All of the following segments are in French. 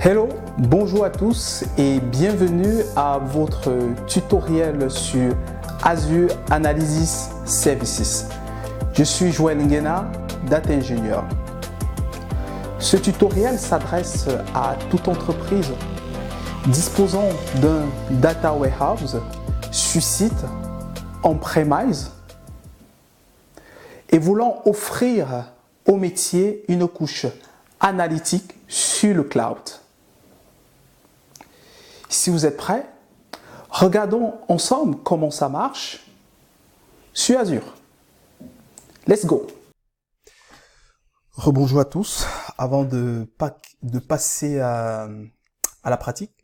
Hello, bonjour à tous et bienvenue à votre tutoriel sur Azure Analysis Services. Je suis Joël Nguena, Data Engineer. Ce tutoriel s'adresse à toute entreprise disposant d'un Data Warehouse sur site, on-premise et voulant offrir au métier une couche analytique sur le cloud. Si vous êtes prêts, regardons ensemble comment ça marche sur Azure. Let's go! Rebonjour à tous. Avant de passer à la pratique,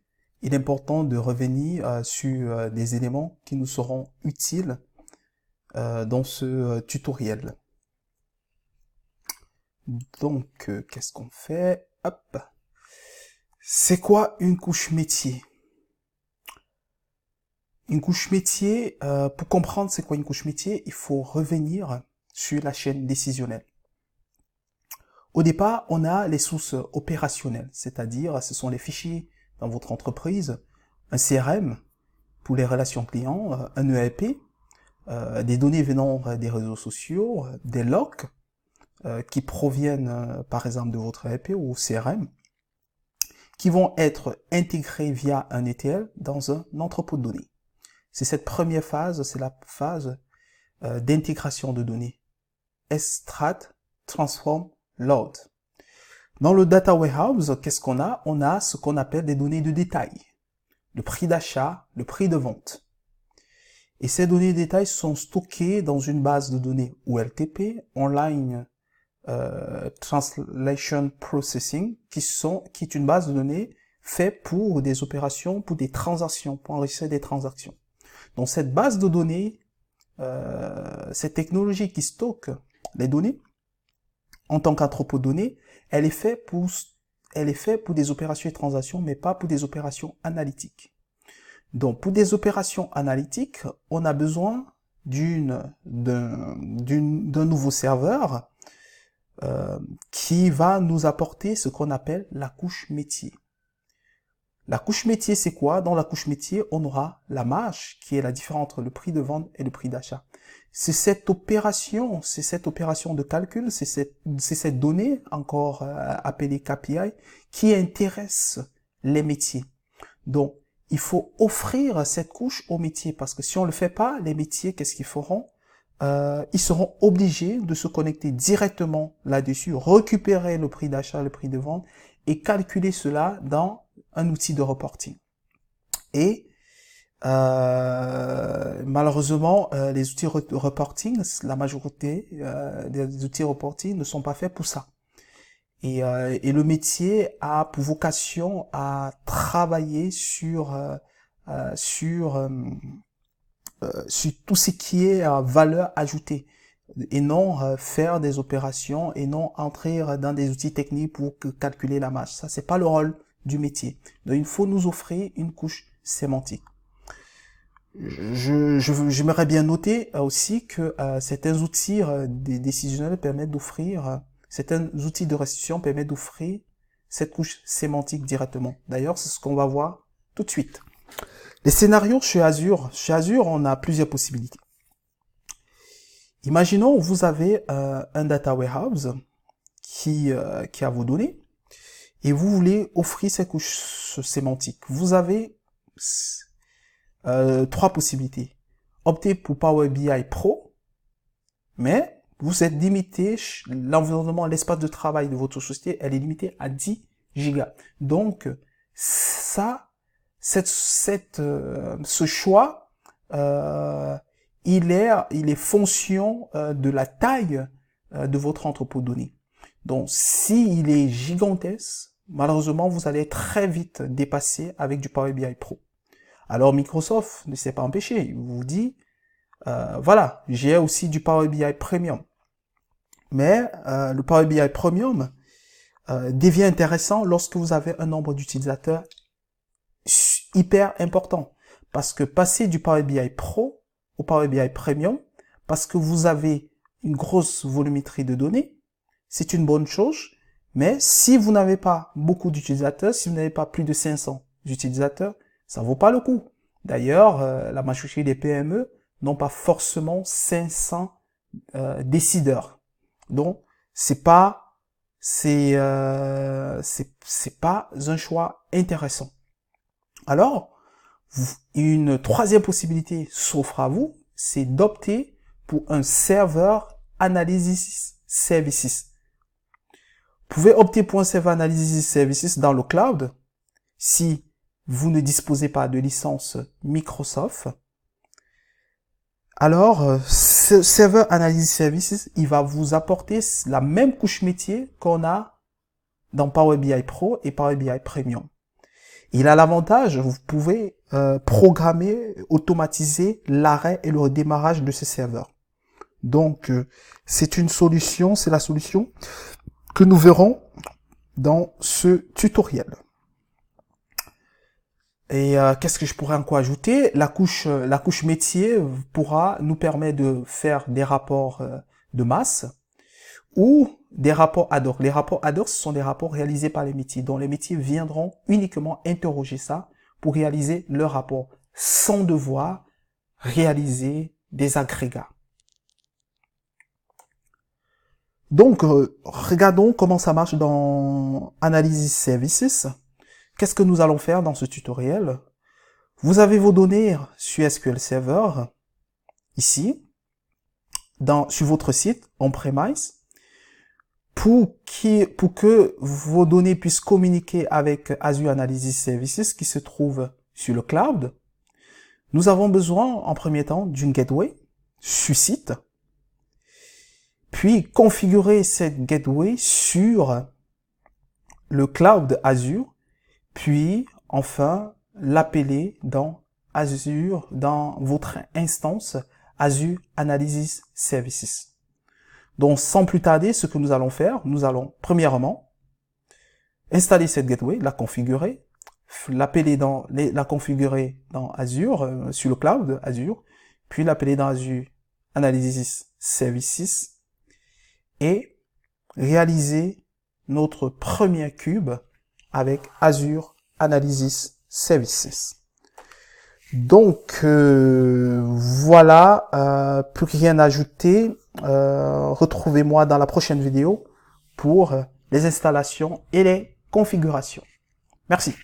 il est important de revenir sur des éléments qui nous seront utiles dans ce tutoriel. Donc, qu'est-ce qu'on fait? Hop. C'est quoi une couche métier? Une couche métier, pour comprendre c'est quoi une couche métier, il faut revenir sur la chaîne décisionnelle. Au départ, on a les sources opérationnelles, c'est-à-dire ce sont les fichiers dans votre entreprise, un CRM pour les relations clients, un ERP, des données venant des réseaux sociaux, des logs qui proviennent par exemple de votre ERP ou CRM, qui vont être intégrés via un ETL dans un entrepôt de données. C'est cette première phase, c'est la phase d'intégration de données. Extract, transform, load. Dans le Data Warehouse, qu'est-ce qu'on a? On a ce qu'on appelle des données de détail. Le prix d'achat, le prix de vente. Et ces données de détail sont stockées dans une base de données OLTP, Online Translation Processing, qui est une base de données faite pour des opérations, pour des transactions, pour enregistrer des transactions. Donc cette base de données, cette technologie qui stocke les données en tant qu'entrepôt de données, elle est faite pour des opérations et transactions, mais pas pour des opérations analytiques. Donc pour des opérations analytiques, on a besoin d'un nouveau serveur qui va nous apporter ce qu'on appelle la couche métier. La couche métier, c'est quoi? Dans la couche métier, on aura la marge, qui est la différence entre le prix de vente et le prix d'achat. C'est cette opération de calcul, c'est cette donnée, encore appelée KPI, qui intéresse les métiers. Donc, il faut offrir cette couche aux métiers, parce que si on le fait pas, les métiers, qu'est-ce qu'ils feront? Ils seront obligés de se connecter directement là-dessus, récupérer le prix d'achat, le prix de vente, et calculer cela dans un outil de reporting. Et malheureusement, les outils de reporting, la majorité des outils de reporting ne sont pas faits pour ça. Et le métier a pour vocation à travailler sur tout ce qui est valeur ajoutée et non faire des opérations et non entrer dans des outils techniques pour calculer la marge. Ça, c'est pas le rôle du métier. Donc, il faut nous offrir une couche sémantique. J'aimerais bien noter aussi que certains outils décisionnels permettent d'offrir, certains outils de restitution permettent d'offrir cette couche sémantique directement. D'ailleurs, c'est ce qu'on va voir tout de suite. Les scénarios chez Azure. Chez Azure, on a plusieurs possibilités. Imaginons vous avez un data warehouse qui a vos données et vous voulez offrir cette couche sémantique. Vous avez trois possibilités. Optez pour Power BI Pro, mais vous êtes limité, l'environnement, l'espace de travail de votre société, elle est limitée à 10 gigas. Donc, ça, ce choix, il est fonction de la taille de votre entrepôt de données. Donc, s'il est gigantesque, malheureusement, vous allez très vite dépasser avec du Power BI Pro. Alors, Microsoft ne s'est pas empêché. Il vous dit, voilà, j'ai aussi du Power BI Premium. Mais le Power BI Premium devient intéressant lorsque vous avez un nombre d'utilisateurs hyper important. Parce que passer du Power BI Pro au Power BI Premium, parce que vous avez une grosse volumétrie de données, c'est une bonne chose, Mais si vous n'avez pas beaucoup d'utilisateurs, si vous n'avez pas plus de 500 utilisateurs, ça vaut pas le coup. D'ailleurs, la majorité des PME n'ont pas forcément 500 décideurs. Donc, c'est pas un choix intéressant. Alors, une troisième possibilité s'offre à vous, c'est d'opter pour un serveur Analysis Services. Vous pouvez opter pour un serveur Analysis Services dans le cloud si vous ne disposez pas de licence Microsoft. Alors, ce serveur Analysis Services, il va vous apporter la même couche métier qu'on a dans Power BI Pro et Power BI Premium. Il a l'avantage, vous pouvez programmer, automatiser l'arrêt et le redémarrage de ce serveur. Donc, c'est une solution, c'est la solution que nous verrons dans ce tutoriel. Et qu'est-ce que je pourrais encore ajouter? La couche métier pourra nous permettre de faire des rapports de masse ou des rapports ad hoc. Les rapports ad hoc, ce sont des rapports réalisés par les métiers, dont les métiers viendront uniquement interroger ça pour réaliser leur rapport, sans devoir réaliser des agrégats. Donc, regardons comment ça marche dans Analysis Services. Qu'est-ce que nous allons faire dans ce tutoriel? Vous avez vos données sur SQL Server, ici, sur votre site, on-premise. Pour que vos données puissent communiquer avec Azure Analysis Services qui se trouve sur le cloud, nous avons besoin, en premier temps, d'une gateway sur site, puis configurer cette gateway sur le cloud Azure, puis enfin l'appeler dans Azure, dans votre instance Azure Analysis Services. Donc sans plus tarder, ce que nous allons faire, nous allons premièrement installer cette gateway, la configurer, la configurer dans Azure, sur le cloud Azure, puis l'appeler dans Azure Analysis Services et réaliser notre premier cube avec Azure Analysis Services. Donc voilà, plus rien à ajouter. Retrouvez-moi dans la prochaine vidéo pour les installations et les configurations. Merci.